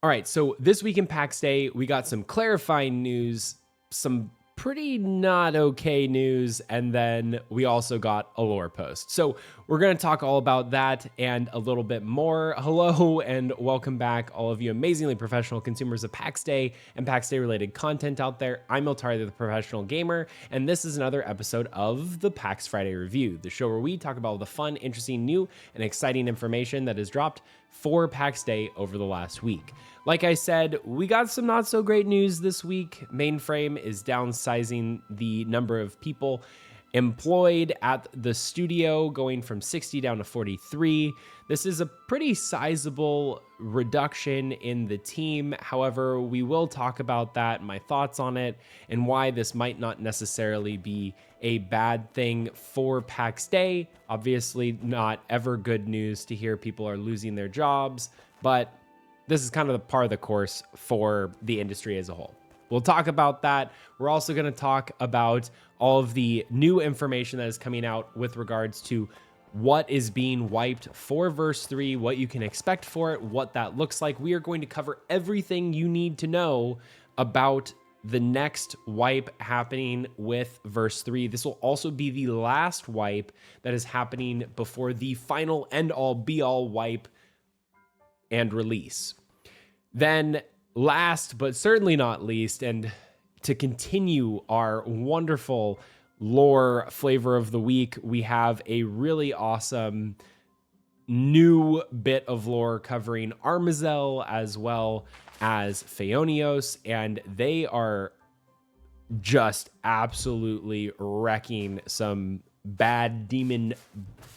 All right, so this week in Pax Day, we got some clarifying news, some pretty not okay news, and then we also got a lore post. So we're going to talk all about that and a little bit more. Hello and welcome back, all of you amazingly professional consumers of Pax Day and Pax Day related content out there. I'm Iltari, the professional gamer, and this is another episode of the Pax Friday Review, the show where we talk about all the fun, interesting, new, and exciting information that has dropped for Pax Day over the last week. Like I said, we got some not so great news this week. Mainframe is downsizing the number of people employed at the studio, going from 60 down to 43. This is a pretty sizable reduction in the team. However, we will talk about that, my thoughts on it, and why this might not necessarily be a bad thing for Pax Day. Obviously, not ever good news to hear people are losing their jobs, but this is kind of the part of the course for the industry as a whole. We'll talk about that. We're also going to talk about all of the new information that is coming out with regards to what is being wiped for verse 3, what you can expect for it, what that looks like. We are going to cover everything you need to know about the next wipe happening with verse 3. This will also be the last wipe that is happening before the final end-all be-all wipe and release. Then last but certainly not least, and to continue our wonderful lore flavor of the week, we have a really awesome new bit of lore covering Armozel as well as Phaonios, and they are just absolutely wrecking some bad demon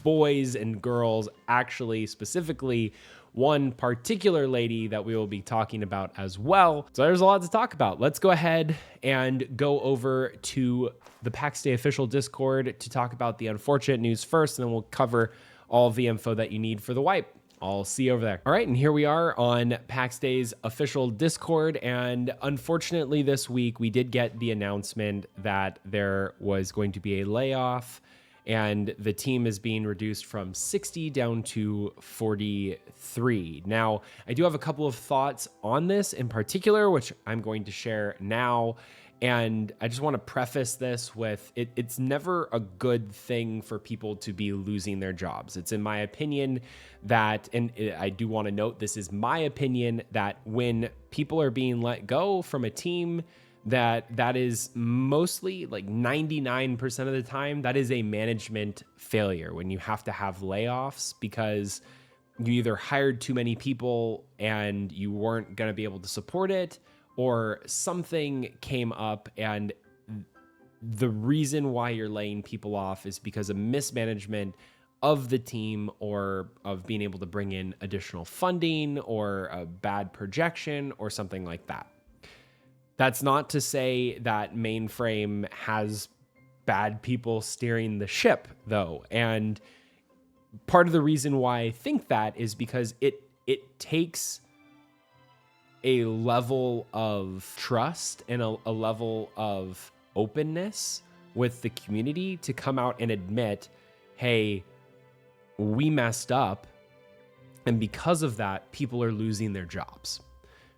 boys and girls, actually specifically one particular lady that we will be talking about as well. So there's a lot to talk about. Let's go ahead and go over to the Pax Dei Official Discord to talk about the unfortunate news first, and then we'll cover all of the info that you need for the wipe. I'll see you over there. All right, and here we are on Pax Dei's official Discord, and unfortunately this week we did get the announcement that there was going to be a layoff, and the team is being reduced from 60 down to 43. Now, I do have a couple of thoughts on this in particular, which I'm going to share now. And I just want to preface this with it's never a good thing for people to be losing their jobs. It's in my opinion that, and I do want to note, this is my opinion, that when people are being let go from a team, that is mostly like 99% of the time, that is a management failure when you have to have layoffs because you either hired too many people and you weren't going to be able to support it, or something came up and the reason why you're laying people off is because of mismanagement of the team or of being able to bring in additional funding or a bad projection or something like that. That's not to say that Mainframe has bad people steering the ship, though. And part of the reason why I think that is because it takes a level of trust and a level of openness with the community to come out and admit, hey, we messed up. And because of that, people are losing their jobs.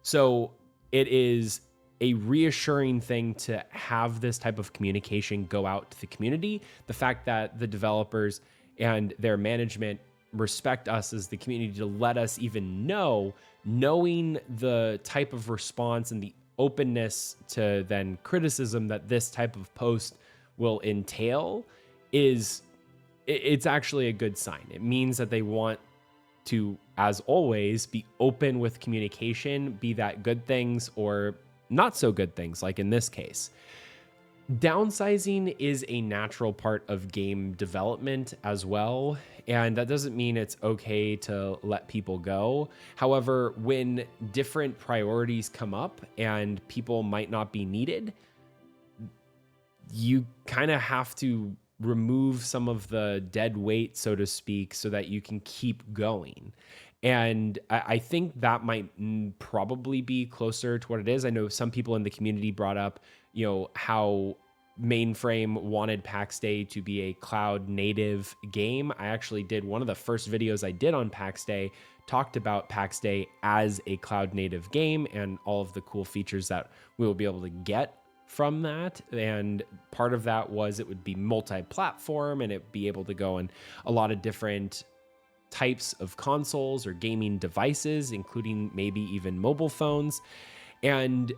So it is a reassuring thing to have this type of communication go out to the community. The fact that the developers and their management respect us as the community to let us even know, knowing the type of response and the openness to then criticism that this type of post will entail it's actually a good sign. It means that they want to, as always, be open with communication, be that good things or not so good things, like in this case. Downsizing is a natural part of game development as well, and that doesn't mean it's okay to let people go. However, when different priorities come up and people might not be needed, you kind of have to remove some of the dead weight, so to speak, so that you can keep going. And I think that might probably be closer to what it is. I know some people in the community brought up, how Mainframe wanted Pax Dei to be a cloud native game. I actually did one of the first videos I did on Pax Dei, talked about Pax Dei as a cloud native game and all of the cool features that we will be able to get from that. And part of that was it would be multi-platform and it'd be able to go in a lot of different types of consoles or gaming devices, including maybe even mobile phones. And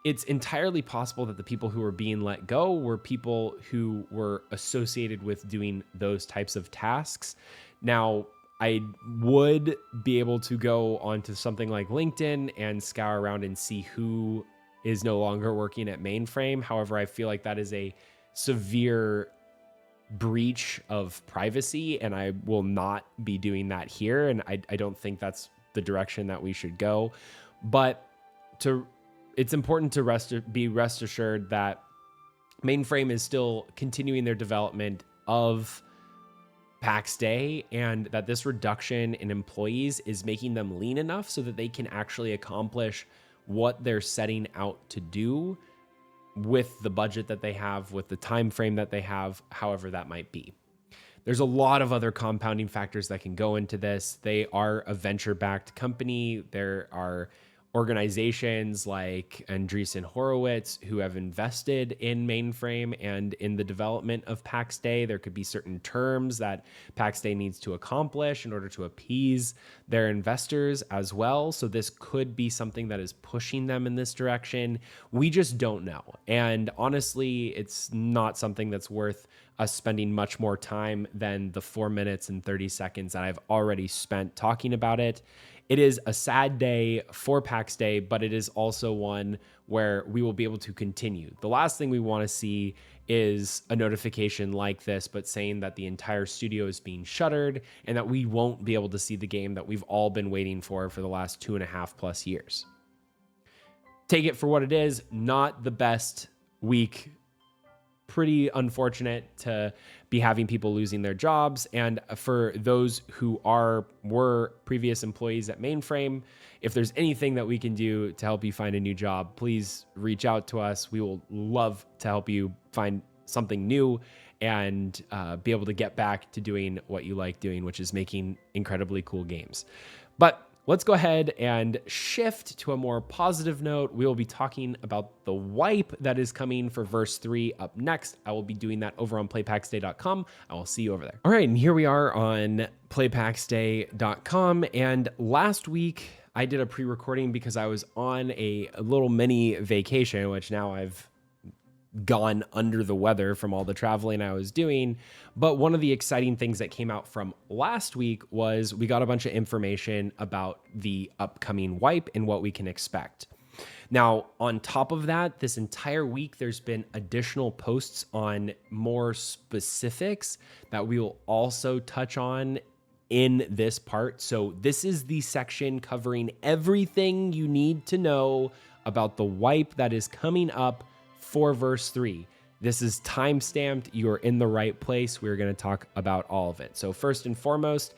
it's entirely possible that the people who were being let go were people who were associated with doing those types of tasks. Now, I would be able to go onto something like LinkedIn and scour around and see who is no longer working at Mainframe. However, I feel like that is a severe breach of privacy, and I will not be doing that here. And I don't think that's the direction that we should go. But it's important to be rest assured that Mainframe is still continuing their development of Pax Dei, and that this reduction in employees is making them lean enough so that they can actually accomplish what they're setting out to do with the budget that they have, with the time frame that they have, however that might be. There's a lot of other compounding factors that can go into this. They are a venture-backed company. There are organizations like Andreessen Horowitz who have invested in Mainframe and in the development of Pax Dei. There could be certain terms that Pax Dei needs to accomplish in order to appease their investors as well. So this could be something that is pushing them in this direction. We just don't know. And honestly, it's not something that's worth us spending much more time than the 4 minutes and 30 seconds that I've already spent talking about it. It is a sad day for Pax Dei, but it is also one where we will be able to continue. The last thing we want to see is a notification like this, but saying that the entire studio is being shuttered and that we won't be able to see the game that we've all been waiting for the last 2.5+ years. Take it for what it is. Not the best week. Pretty unfortunate to be having people losing their jobs. And for those who were previous employees at Mainframe, if there's anything that we can do to help you find a new job, please reach out to us. We will love to help you find something new and be able to get back to doing what you like doing, which is making incredibly cool games. But let's go ahead and shift to a more positive note. We will be talking about the wipe that is coming for Verse 3 up next. I will be doing that over on playpaxday.com. I will see you over there. All right, and here we are on playpaxday.com. And last week, I did a pre-recording because I was on a little mini vacation, which now I've gone under the weather from all the traveling I was doing. But one of the exciting things that came out from last week was we got a bunch of information about the upcoming wipe and what we can expect. Now, on top of that, this entire week, there's been additional posts on more specifics that we will also touch on in this part. So this is the section covering everything you need to know about the wipe that is coming up for Verse 3. This is time-stamped. You are in the right place. We're going to talk about all of it. So first and foremost,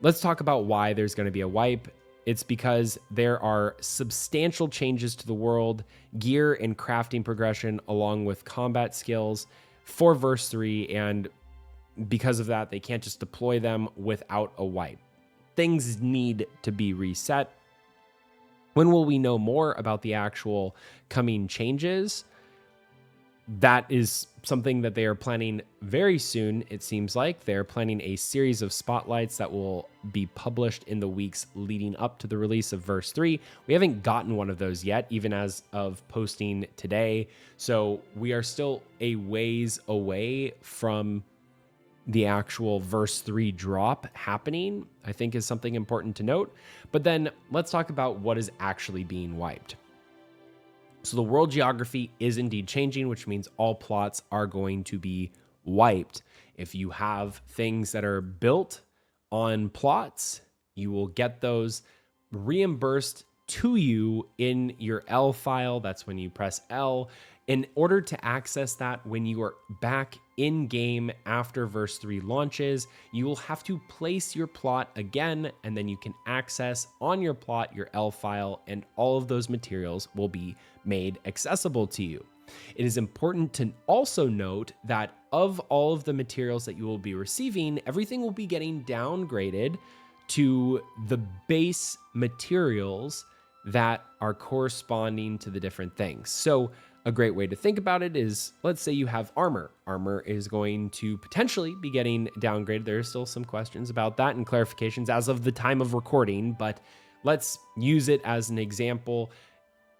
let's talk about why there's going to be a wipe. It's because there are substantial changes to the world, gear and crafting progression, along with combat skills for Verse 3. And because of that, they can't just deploy them without a wipe. Things need to be reset. When will we know more about the actual coming changes? That is something that they are planning very soon. It seems like they're planning a series of spotlights that will be published in the weeks leading up to the release of Verse 3. We haven't gotten one of those yet, even as of posting today. So we are still a ways away from the actual Verse 3 drop happening, I think is something important to note. But then let's talk about what is actually being wiped. So the world geography is indeed changing, which means all plots are going to be wiped. If you have things that are built on plots, you will get those reimbursed to you in your L file. That's when you press L. In order to access that when you are back in game after Verse 3 launches, you will have to place your plot again, and then you can access on your plot your L file, and all of those materials will be made accessible to you. It is important to also note that of all of the materials that you will be receiving, everything will be getting downgraded to the base materials that are corresponding to the different things. So a great way to think about it is, let's say you have armor. Armor is going to potentially be getting downgraded. There are still some questions about that and clarifications as of the time of recording, but let's use it as an example.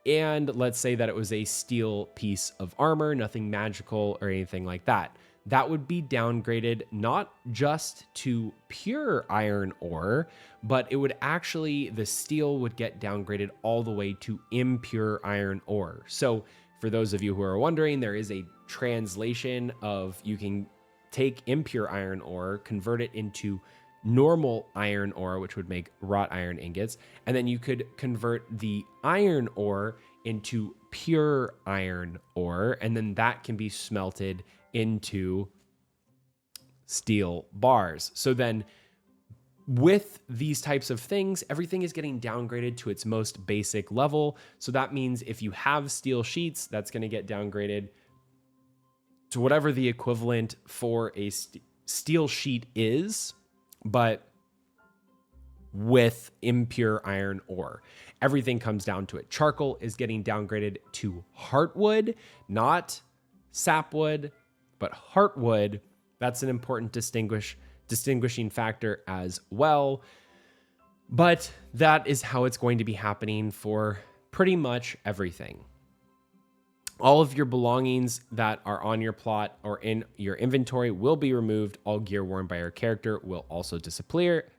And let's say that it was a steel piece of armor, nothing magical or anything like that. That would be downgraded not just to pure iron ore, but it would actually, the steel would get downgraded all the way to impure iron ore. So for those of you who are wondering, there is a translation of, you can take impure iron ore, convert it into normal iron ore, which would make wrought iron ingots, and then you could convert the iron ore into pure iron ore, and then that can be smelted into steel bars. So then with these types of things, everything is getting downgraded to its most basic level. So that means if you have steel sheets, that's going to get downgraded to whatever the equivalent for a steel sheet is, but with impure iron ore. Everything comes down to it. Charcoal is getting downgraded to heartwood, not sapwood, but heartwood. That's an important distinguishing factor as well. But that is how it's going to be happening for pretty much everything. All of your belongings that are on your plot or in your inventory will be removed. All gear worn by your character will also disappear.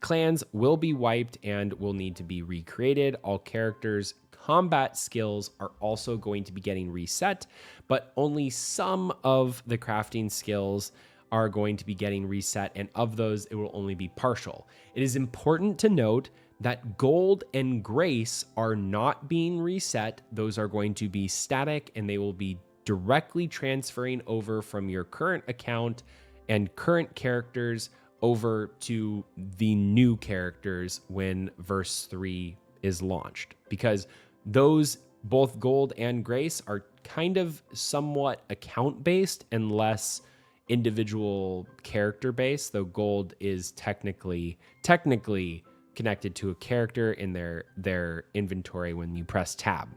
Clans will be wiped and will need to be recreated. All characters' combat skills are also going to be getting reset, but only some of the crafting skills are going to be getting reset, and of those, it will only be partial. It is important to note that gold and grace are not being reset. Those are going to be static, and they will be directly transferring over from your current account and current characters over to the new characters when verse 3 is launched, because those, both gold and grace, are kind of somewhat account based and less individual character based, though gold is technically connected to a character in their inventory when you press tab.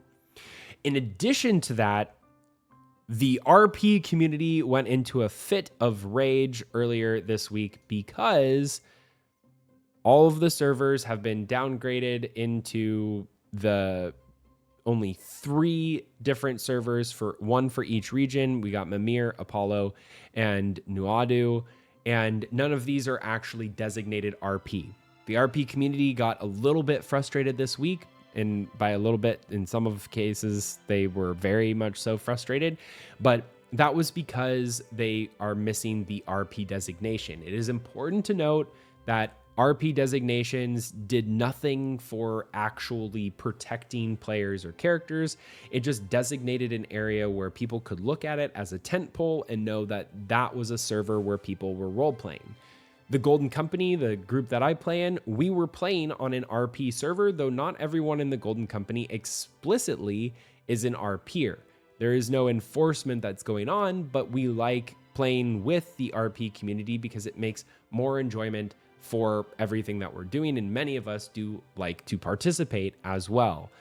In addition to that, the RP community went into a fit of rage earlier this week because all of the servers have been downgraded into the only 3 different servers, for one for each region. We got Mimir, Apollo, and Nuadu, and none of these are actually designated RP. The RP community got a little bit frustrated this week, and by a little bit, in some of cases, they were very much so frustrated, but that was because they are missing the RP designation. It is important to note that RP designations did nothing for actually protecting players or characters. It just designated an area where people could look at it as a tentpole and know that that was a server where people were role-playing. The Golden Company, the group that I play in, we were playing on an RP server, though not everyone in the Golden Company explicitly is an RPer. There is no enforcement that's going on, but we like playing with the RP community because it makes more enjoyment for everything that we're doing, and many of us do like to participate as well.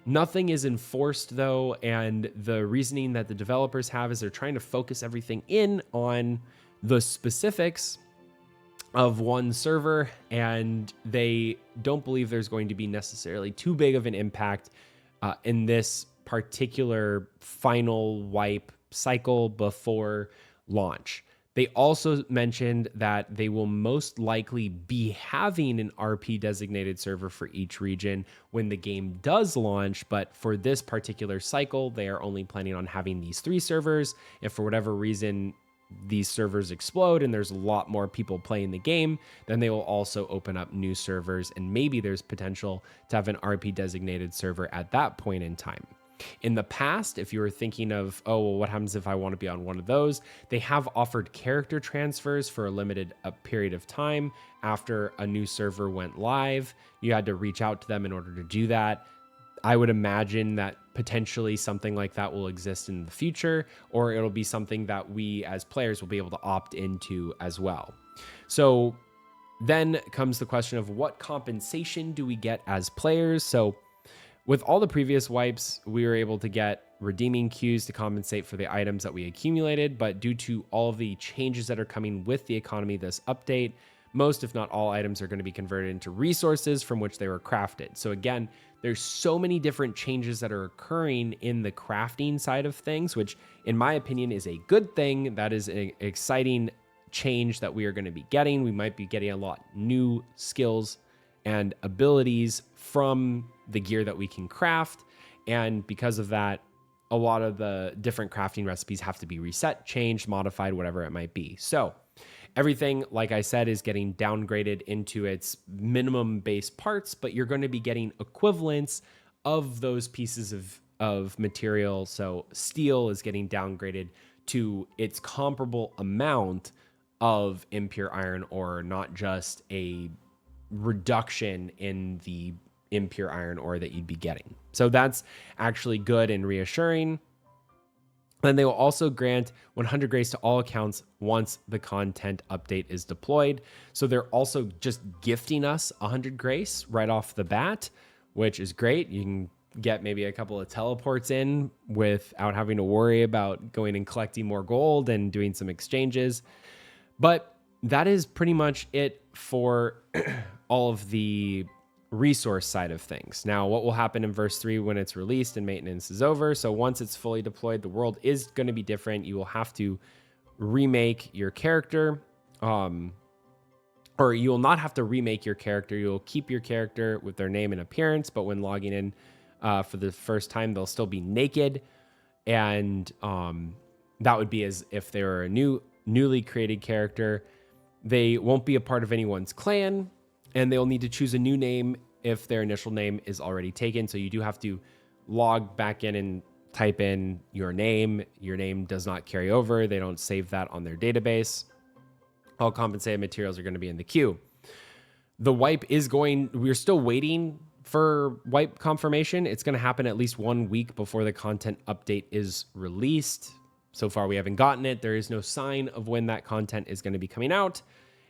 Nothing is enforced though, and the reasoning that the developers have is they're trying to focus everything in on the specifics of one server, and they don't believe there's going to be necessarily too big of an impact in this particular final wipe cycle before launch. They also mentioned that they will most likely be having an RP designated server for each region when the game does launch, but for this particular cycle, they are only planning on having these 3 servers. If for whatever reason these servers explode and there's a lot more people playing the game, then they will also open up new servers, and maybe there's potential to have an RP designated server at that point in time. In the past, if you were thinking of, oh, well, what happens if I want to be on one of those? They have offered character transfers for a limited period of time after a new server went live. You had to reach out to them in order to do that. I would imagine that potentially something like that will exist in the future, or it'll be something that we as players will be able to opt into as well. So then comes the question of what compensation do we get as players? So with all the previous wipes, we were able to get redeeming queues to compensate for the items that we accumulated, but due to all of the changes that are coming with the economy this update, most, if not all, items are going to be converted into resources from which they were crafted. So again, there's so many different changes that are occurring in the crafting side of things, which in my opinion is a good thing. That is an exciting change that we are going to be getting. We might be getting a lot new skills and abilities from the gear that we can craft. And because of that, a lot of the different crafting recipes have to be reset, changed, modified, whatever it might be. So everything, like I said, is getting downgraded into its minimum base parts, but you're going to be getting equivalents of those pieces of material. So steel is getting downgraded to its comparable amount of impure iron ore, not just a reduction in the impure iron ore that you'd be getting. So that's actually good and reassuring. Then they will also grant 100 grace to all accounts once the content update is deployed. So they're also just gifting us 100 grace right off the bat, which is great. You can get maybe a couple of teleports in without having to worry about going and collecting more gold and doing some exchanges. But that is pretty much it for all of the resource side of things. Now, what will happen in verse 3 when it's released and maintenance is over? So once it's fully deployed, the world is going to be different. You will have to remake your character, or you will not have to remake your character. You'll keep your character with their name and appearance, but when logging in for the first time, they'll still be naked. And that would be as if they were a newly created character. They won't be a part of anyone's clan, and they'll need to choose a new name if their initial name is already taken. So you do have to log back in and type in your name. Your name does not carry over. They don't save that on their database. All compensated materials are going to be in the queue. The wipe is we're still waiting for wipe confirmation. It's going to happen at least 1 week before the content update is released. So far, we haven't gotten it. There is no sign of when that content is going to be coming out.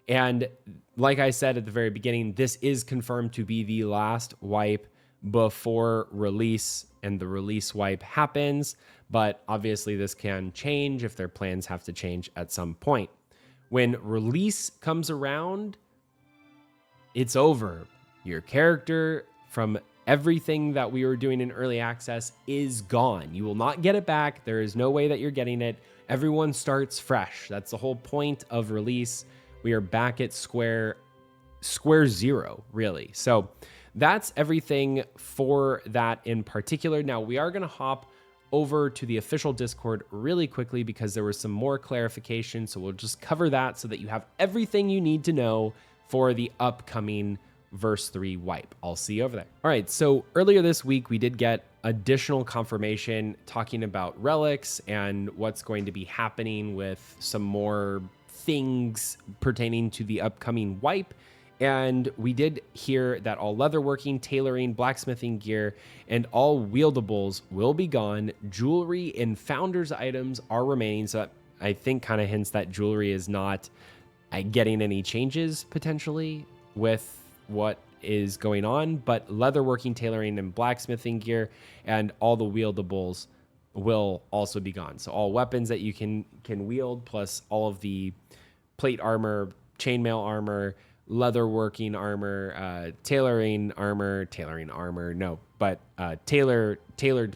And like I said at the very beginning, this is confirmed to be the last wipe before release, and the release wipe happens. But obviously, this can change if their plans have to change at some point. When release comes around, it's over. Your character from everything that we were doing in early access is gone. You will not get it back. There is no way that you're getting it. Everyone starts fresh. That's the whole point of release. We are back at square zero, really. So that's everything for that in particular. Now we are going to hop over to the official Discord really quickly because there was some more clarification. So we'll just cover that so that you have everything you need to know for the upcoming verse 3 wipe. I'll see you over there. All right. So earlier this week, we did get additional confirmation talking about relics and what's going to be happening with some more things pertaining to the upcoming wipe. And we did hear that all leatherworking, tailoring, blacksmithing gear, and all wieldables will be gone. Jewelry and founders items are remaining. So that I think kind of hints that jewelry is not getting any changes potentially with what is going on, but leatherworking, tailoring, and blacksmithing gear and all the wieldables will also be gone. So all weapons that you can wield, plus all of the plate armor, chainmail armor, leatherworking armor, tailored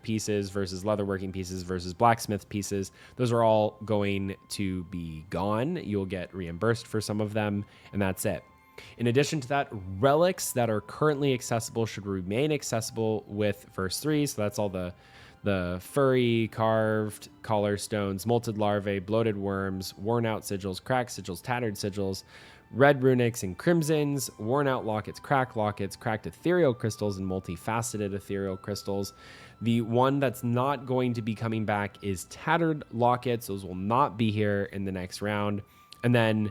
pieces versus leatherworking pieces versus blacksmith pieces. Those are all going to be gone. You'll get reimbursed for some of them, and that's it. In addition to that, relics that are currently accessible should remain accessible with verse 3. So that's all the furry, carved collar stones, molted larvae, bloated worms, worn out sigils, cracked sigils, tattered sigils, red runics and crimsons, worn out lockets, cracked ethereal crystals, and multifaceted ethereal crystals. The one that's not going to be coming back is tattered lockets. Those will not be here in the next round. And then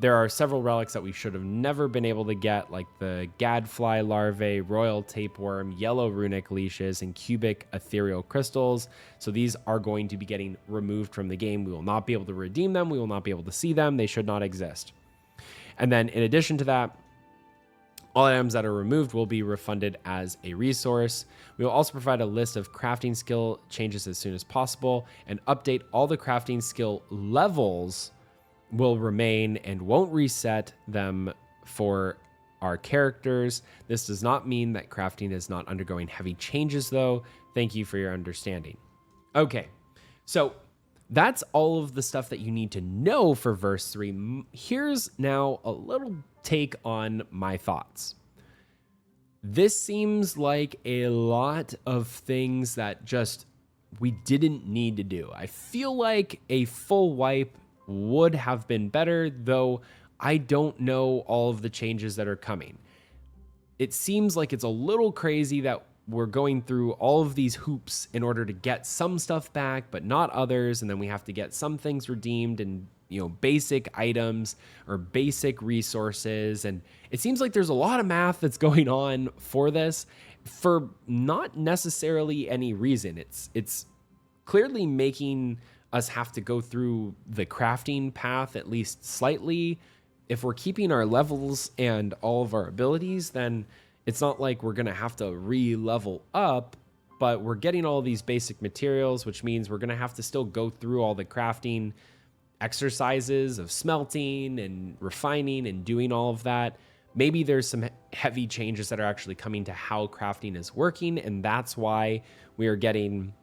There are several relics that we should have never been able to get, like the gadfly larvae, royal tapeworm, yellow runic leashes, and cubic ethereal crystals. So these are going to be getting removed from the game. We will not be able to redeem them. We will not be able to see them. They should not exist. And then in addition to that, all items that are removed will be refunded as a resource. We will also provide a list of crafting skill changes as soon as possible and update all the crafting skill levels will remain and won't reset them for our characters. This does not mean that crafting is not undergoing heavy changes though. Thank you for your understanding. Okay, so that's all of the stuff that you need to know for verse 3. Here's now a little take on my thoughts. This seems like a lot of things that just we didn't need to do. I feel like a full wipe would have been better, though I don't know all of the changes that are coming. It seems like it's a little crazy that we're going through all of these hoops in order to get some stuff back, but not others. And then we have to get some things redeemed and, basic items or basic resources. And it seems like there's a lot of math that's going on for this for not necessarily any reason. It's clearly making us have to go through the crafting path at least slightly. If we're keeping our levels and all of our abilities, then it's not like we're going to have to re-level up, but we're getting all these basic materials, which means we're going to have to still go through all the crafting exercises of smelting and refining and doing all of that. Maybe there's some heavy changes that are actually coming to how crafting is working, and that's why we are getting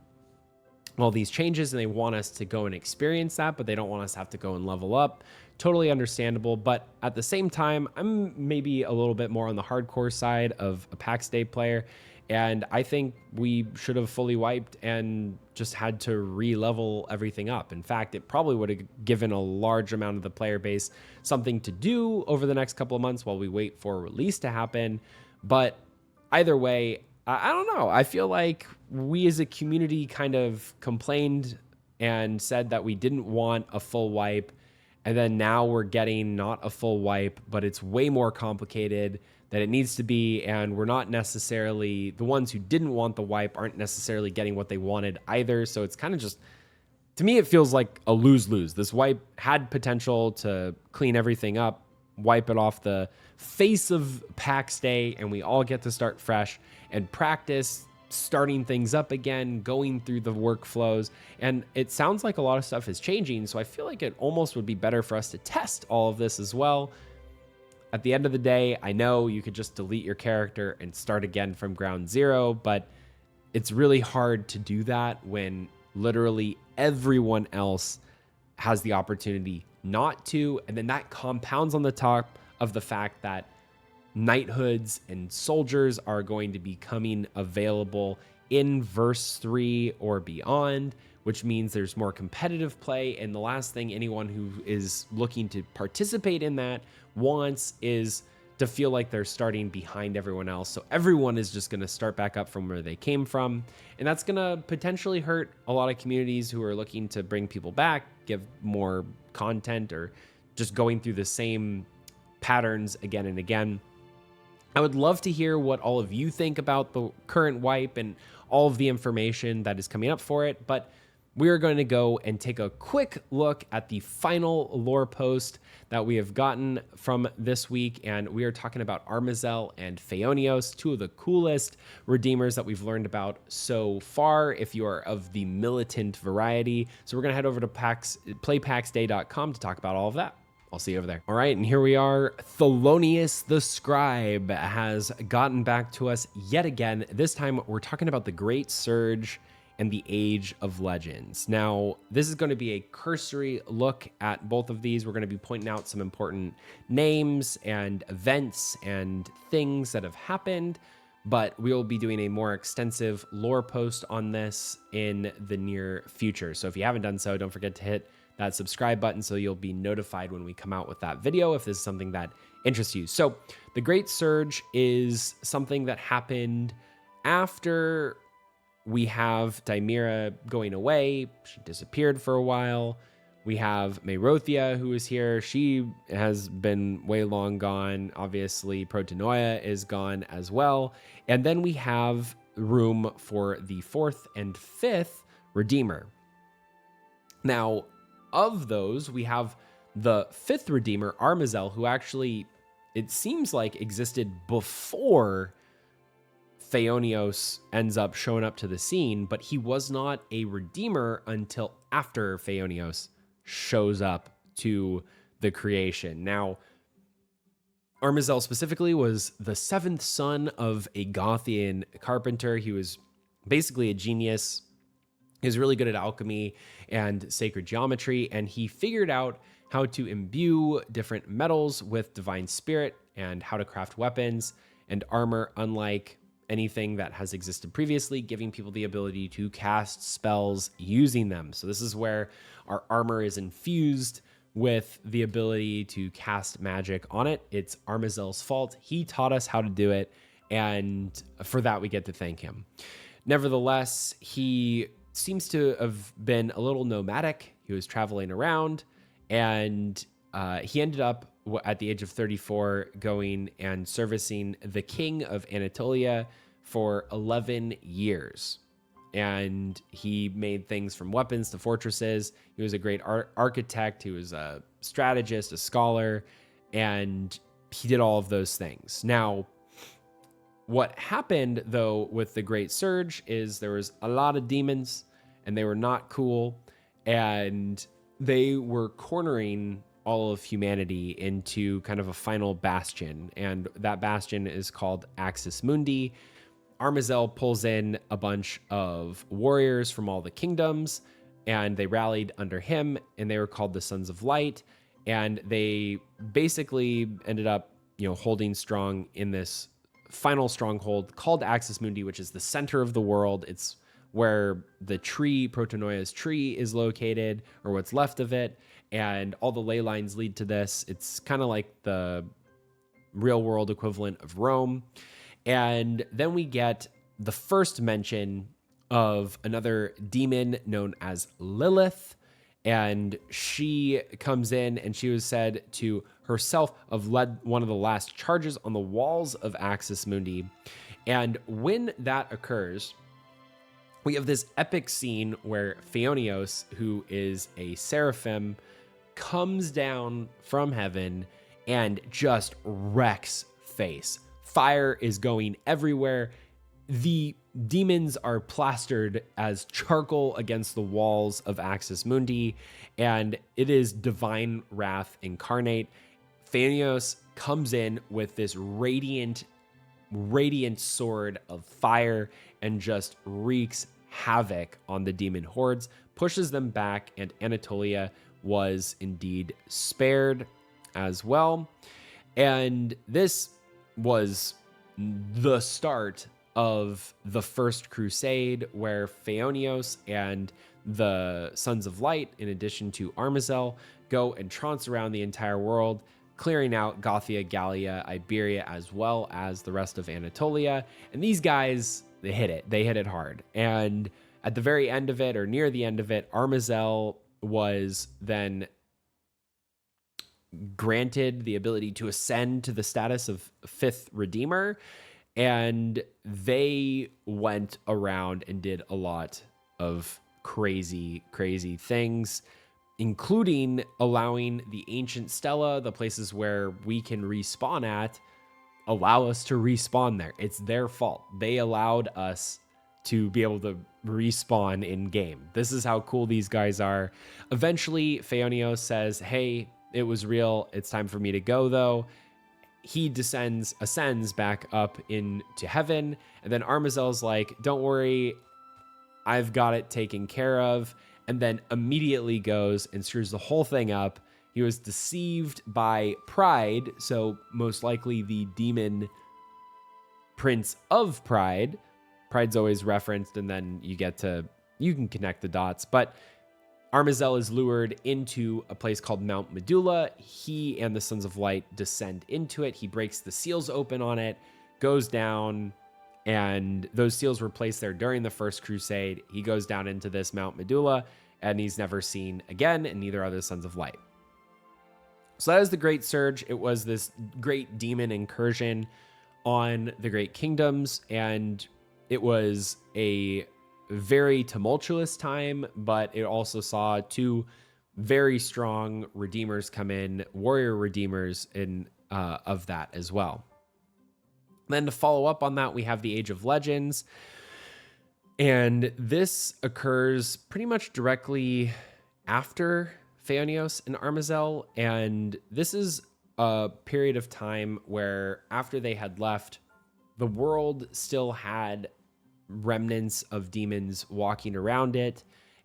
all these changes, and they want us to go and experience that, but they don't want us to have to go and level up. Totally understandable, but at the same time, I'm maybe a little bit more on the hardcore side of a Pax Dei player, and I think we should have fully wiped and just had to re-level everything up. In fact, it probably would have given a large amount of the player base something to do over the next couple of months while we wait for a release to happen. But either way, I don't know. I feel like we as a community kind of complained and said that we didn't want a full wipe. And then now we're getting not a full wipe, but it's way more complicated than it needs to be. And we're not necessarily, the ones who didn't want the wipe aren't necessarily getting what they wanted either. So it's kind of just, to me, it feels like a lose-lose. This wipe had potential to clean everything up, wipe it off the face of Pax Dei, and we all get to start fresh and practice starting things up again, going through the workflows. And it sounds like a lot of stuff is changing. So I feel like it almost would be better for us to test all of this as well. At the end of the day, I know you could just delete your character and start again from ground zero, but it's really hard to do that when literally everyone else has the opportunity not to. And then that compounds on the top of the fact that knighthoods and soldiers are going to be coming available in verse 3 or beyond, which means there's more competitive play. And the last thing anyone who is looking to participate in that wants is to feel like they're starting behind everyone else. So everyone is just going to start back up from where they came from. And that's going to potentially hurt a lot of communities who are looking to bring people back, give more content, or just going through the same patterns again and again. I would love to hear what all of you think about the current wipe and all of the information that is coming up for it, but we are going to go and take a quick look at the final lore post that we have gotten from this week, and we are talking about Armozel and Phaonios, two of the coolest redeemers that we've learned about so far if you are of the militant variety. So we're going to head over to playpaxday.com to talk about all of that. I'll see you over there. All right, and here we are. Thelonious the Scribe has gotten back to us yet again. This time, we're talking about the Great Surge and the Age of Legends. Now, this is going to be a cursory look at both of these. We're going to be pointing out some important names and events and things that have happened, but we will be doing a more extensive lore post on this in the near future. So if you haven't done so, don't forget to hit that subscribe button so you'll be notified when we come out with that video if this is something that interests you. So the Great Surge is something that happened after we have Dimira going away. She disappeared for a while. We have Mayrothia, who is here. She has been way long gone. Obviously, Protanoia is gone as well. And then we have room for the 4th and 5th Redeemer. Now, of those, we have the 5th Redeemer, Armozel, who actually, it seems like, existed before Phaonios ends up showing up to the scene, but he was not a Redeemer until after Phaonios shows up to the creation. Now, Armozel specifically was the 7th son of a Gothian carpenter. He was basically a genius. He was really good at alchemy and sacred geometry, and he figured out how to imbue different metals with divine spirit and how to craft weapons and armor unlike anything that has existed previously, giving people the ability to cast spells using them. So this is where our armor is infused with the ability to cast magic on it. It's Armozel's fault. He taught us how to do it, and for that we get to thank him. Nevertheless, he seems to have been a little nomadic. He was traveling around, and he ended up at the age of 34 going and servicing the king of Anatolia for 11 years. And he made things from weapons to fortresses. He was a great architect. He was a strategist, a scholar, and he did all of those things. Now, what happened, though, with the Great Surge is there was a lot of demons, and they were not cool, and they were cornering all of humanity into kind of a final bastion, and that bastion is called Axis Mundi. Armozel pulls in a bunch of warriors from all the kingdoms, and they rallied under him, and they were called the Sons of Light, and they basically ended up, holding strong in this final stronghold called Axis Mundi, which is the center of the world. It's where the tree, Protanoia's tree, is located, or what's left of it, and all the ley lines lead to this. It's kind of like the real world equivalent of Rome. And then we get the first mention of another demon known as Lilith, and she comes in, and she was said to herself have led one of the last charges on the walls of Axis Mundi. And when that occurs, we have this epic scene where Phaonios, who is a seraphim, comes down from heaven and just wrecks face. Fire is going everywhere. The demons are plastered as charcoal against the walls of Axis Mundi, and it is divine wrath incarnate. Phaonios comes in with this radiant sword of fire and just wreaks havoc on the demon hordes, pushes them back, and Anatolia was indeed spared as well. And this was the start of the First Crusade, where Phaonios and the Sons of Light, in addition to Armozel, go and trance around the entire world, clearing out Gothia, Gallia, Iberia, as well as the rest of Anatolia. And these guys, they hit it hard. And at the very end of it, or near the end of it, Armozel was then granted the ability to ascend to the status of 5th Redeemer, and they went around and did a lot of crazy things, including allowing the ancient Stella, the places where we can respawn at, allow us to respawn there. It's their fault. They allowed us to be able to respawn in game. This is how cool these guys are. Eventually, Phaonios says, hey, it was real. It's time for me to go, though. He ascends back up into heaven. And then Armozel's like, don't worry, I've got it taken care of. And then immediately goes and screws the whole thing up. He was deceived by Pride, so most likely the demon prince of Pride. Pride's always referenced, and then you can connect the dots. But Armozel is lured into a place called Mount Medulla. He and the Sons of Light descend into it. He breaks the seals open on it, goes down, and those seals were placed there during the First Crusade. He goes down into this Mount Medulla, and he's never seen again, and neither are the Sons of Light. So that is the Great Surge. It was this great demon incursion on the Great Kingdoms, and it was a very tumultuous time, but it also saw two very strong redeemers come in, warrior redeemers of that as well. Then to follow up on that, we have the Age of Legends, and this occurs pretty much directly after Phaonios and Armozel, and this is a period of time where after they had left, the world still had remnants of demons walking around it,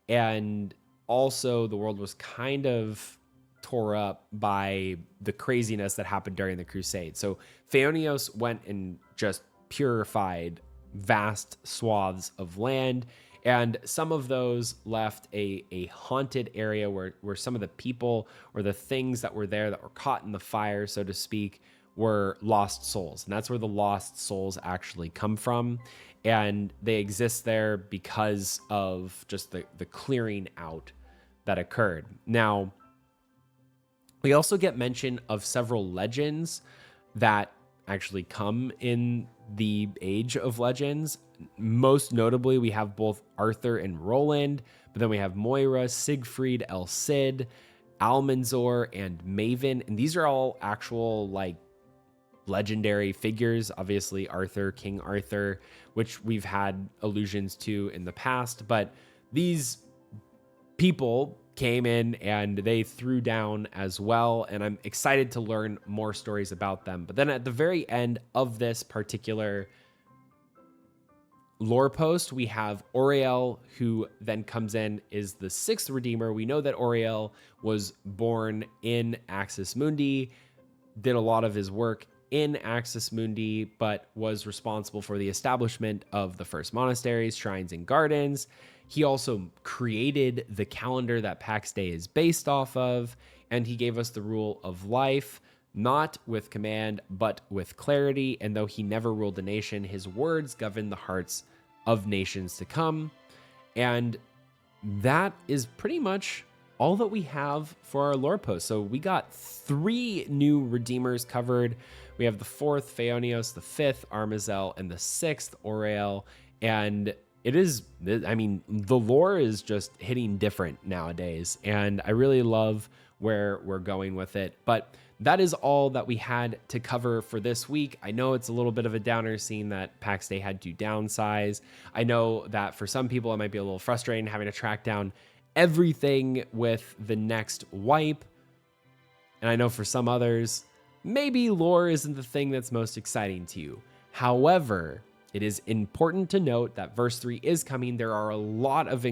and also the world was kind of tore up by the craziness that happened during the Crusade. So Phaonios went and just purified vast swaths of land, and some of those left a haunted area where some of the people or the things that were there that were caught in the fire, so to speak, were lost souls. And that's where the lost souls actually come from. And they exist there because of just the clearing out that occurred. Now, we also get mention of several legends that actually come in the Age of Legends. Most notably, we have both Arthur and Roland, but then we have Moira, Siegfried, El Cid, Almanzor, and Maven. And these are all actual, like, legendary figures. Obviously, Arthur, King Arthur, which we've had allusions to in the past, but these people came in and they threw down as well, and I'm excited to learn more stories about them. But then at the very end of this particular lore post, we have Oroael, who then comes in, is the sixth Redeemer. We know that Oroael was born in Axis Mundi, did a lot of his work in Axis Mundi, but was responsible for the establishment of the first monasteries, shrines, and gardens. He also created the calendar that Pax Dei is based off of, and he gave us the rule of life, not with command, but with clarity. And though he never ruled a nation, his words govern the hearts of nations to come. And that is pretty much all that we have for our lore post. So we got 3 new Redeemers covered. We have the 4th Phaonios, the 5th Armozel, and the 6th Oroael. And it is, I mean, the lore is just hitting different nowadays, and I really love where we're going with it. But that is all that we had to cover for this week. I know it's a little bit of a downer seeing that Pax Dei had to downsize. I know that for some people it might be a little frustrating having to track down everything with the next wipe. And I know for some others, maybe lore isn't the thing that's most exciting to you. However, it is important to note that verse 3 is coming. There are a lot of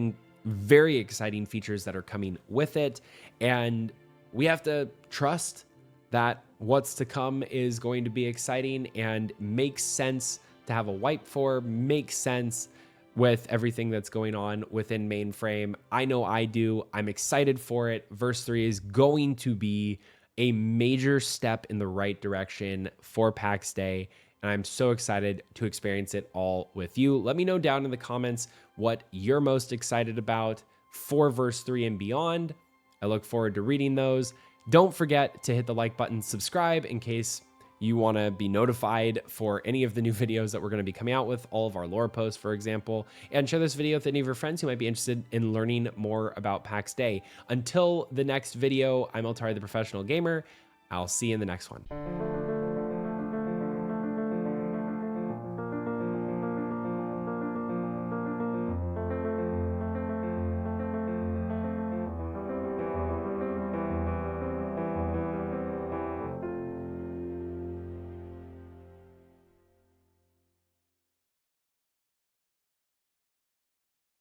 very exciting features that are coming with it, and we have to trust that what's to come is going to be exciting and makes sense to have a wipe for, makes sense with everything that's going on within Mainframe. I know I do. I'm excited for it. Verse 3 is going to be a major step in the right direction for Pax Dei, and I'm so excited to experience it all with you. Let me know down in the comments what you're most excited about for verse 3 and beyond. I look forward to reading those. Don't forget to hit the like button, subscribe in case you want to be notified for any of the new videos that we're going to be coming out with, all of our lore posts, for example, and share this video with any of your friends who might be interested in learning more about Pax Dei. Until the next video, I'm Altari the Professional Gamer. I'll see you in the next one.